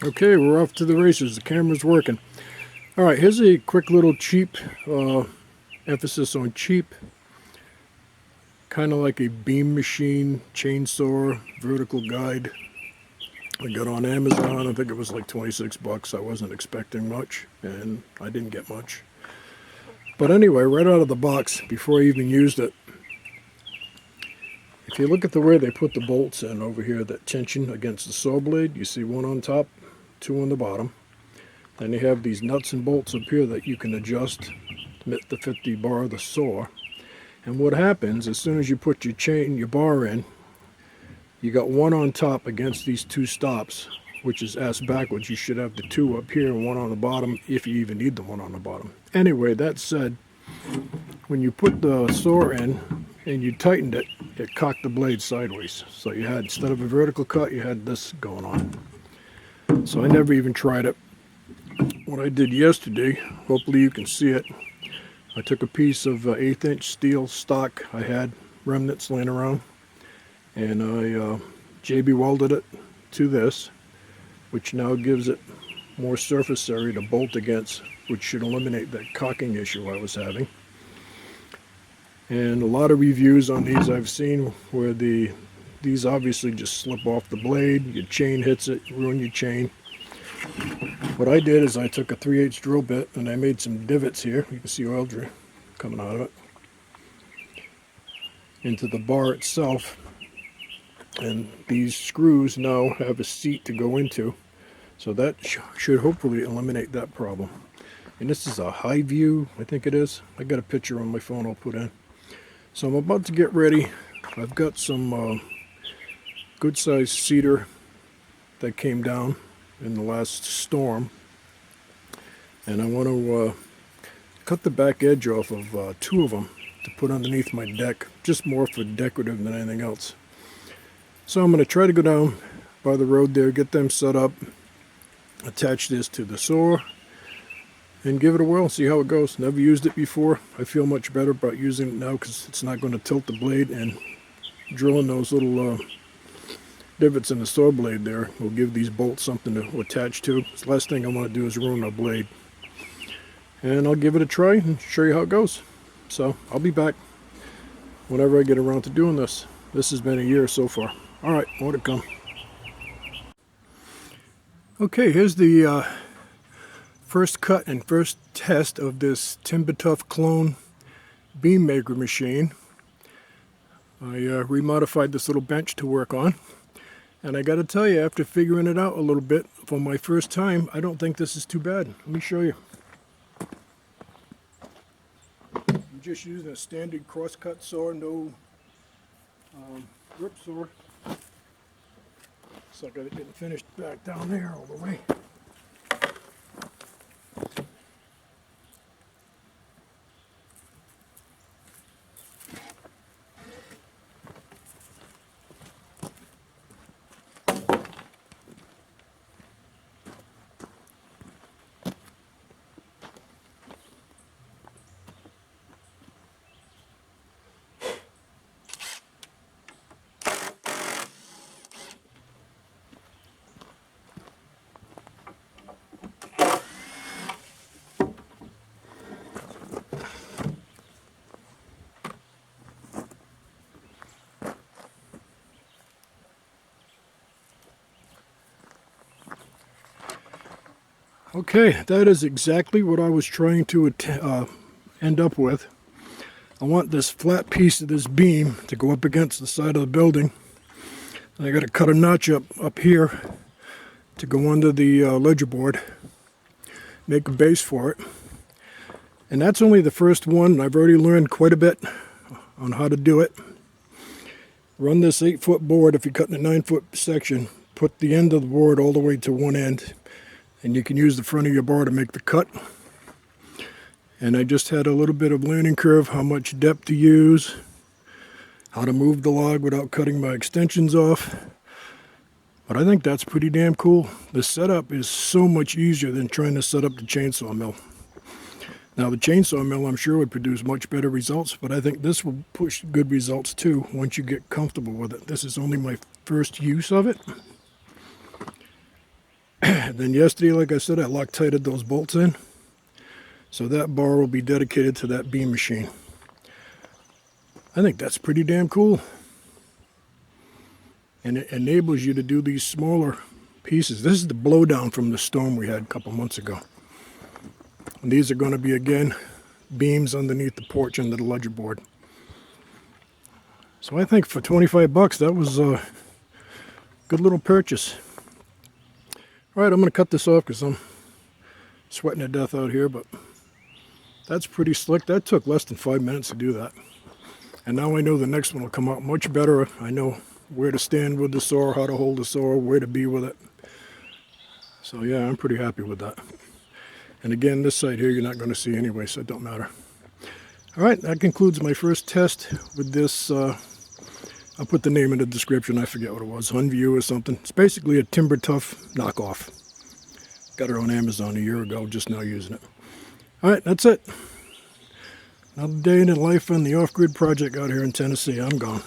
Okay, we're off to the races. The camera's working. All right, here's a quick little cheap, emphasis on cheap, kind of like a beam machine, chainsaw, vertical guide. I got on Amazon. I think it was like 26 bucks. I wasn't expecting much, and I didn't get much. But anyway, right out of the box, before I even used it, if you look at the way they put the bolts in over here, that tension against the saw blade, you see one on top, two on the bottom. Then you have these nuts and bolts up here that you can adjust to fit the bar of the saw. And what happens, as soon as you put your bar in, you got one on top against these two stops, which is ass backwards. You should have the two up here and one on the bottom, if you even need the one on the bottom. Anyway, that said, when you put the saw in and you tightened it, it cocked the blade sideways. So you had, instead of a vertical cut, you had this going on. So I never even tried it. What I did yesterday, hopefully you can see it, I took a piece of 1/8 inch steel stock I had, remnants laying around, and I JB welded it to this, which now gives it more surface area to bolt against, which should eliminate that cocking issue I was having. And a lot of reviews on these I've seen where these obviously just slip off the blade, your chain hits it, ruin your chain. What I did is I took a 3/8 drill bit and I made some divots here. You can see oil coming out of it into the bar itself, and these screws now have a seat to go into, so that should hopefully eliminate that problem. And this is a high view, I think it is. I got a picture on my phone I'll put in. So I'm about to get ready. I've got some good sized cedar that came down in the last storm, and I want to cut the back edge off of two of them to put underneath my deck, just more for decorative than anything else. So I'm going to try to go down by the road there, get them set up, attach this to the saw, and give it a whirl, see how it goes. Never used it before. I feel much better about using it now because it's not going to tilt the blade, and drilling those little divots in the saw blade there will give these bolts something to attach to. The last thing I want to do is ruin a blade. And I'll give it a try and show you how it goes. So I'll be back whenever I get around to doing this. This has been a year so far. All right, more to come. Okay, here's the first cut and first test of this Tuff clone beam maker machine. I remodified this little bench to work on. And I got to tell you, after figuring it out a little bit for my first time, I don't think this is too bad. Let me show you. I'm just using a standard cross-cut saw, no grip saw. So I got it getting finished back down there all the way. Okay, that is exactly what I was trying to end up with. I want this flat piece of this beam to go up against the side of the building. And I got to cut a notch up here to go under the ledger board, make a base for it. And that's only the first one. I've already learned quite a bit on how to do it. Run this 8-foot board. If you're cutting a 9-foot section, put the end of the board all the way to one end, and you can use the front of your bar to make the cut. And I just had a little bit of learning curve, how much depth to use, how to move the log without cutting my extensions off. But I think that's pretty damn cool. The setup is so much easier than trying to set up the chainsaw mill. Now the chainsaw mill, I'm sure, would produce much better results, but I think this will push good results too once you get comfortable with it. This is only my first use of it. Then yesterday, like I said, I Loctited those bolts in. So that bar will be dedicated to that beam machine. I think that's pretty damn cool. And it enables you to do these smaller pieces. This is the blowdown from the storm we had a couple months ago. And these are going to be, again, beams underneath the porch under the ledger board. So I think for 25 bucks, that was a good little purchase. All right, I'm going to cut this off because I'm sweating to death out here, but that's pretty slick. That took less than 5 minutes to do that. And now I know the next one will come out much better. I know where to stand with the saw, how to hold the saw, where to be with it. So yeah, I'm pretty happy with that. And again, this side here you're not going to see anyway, so it don't matter. All right, that concludes my first test with this. I'll put the name in the description. I forget what it was, Hunview or something. It's basically a Timber Tuff knockoff. Got it on Amazon a year ago, just now using it. All right, that's it. Another day in the life on the off-grid project out here in Tennessee. I'm gone.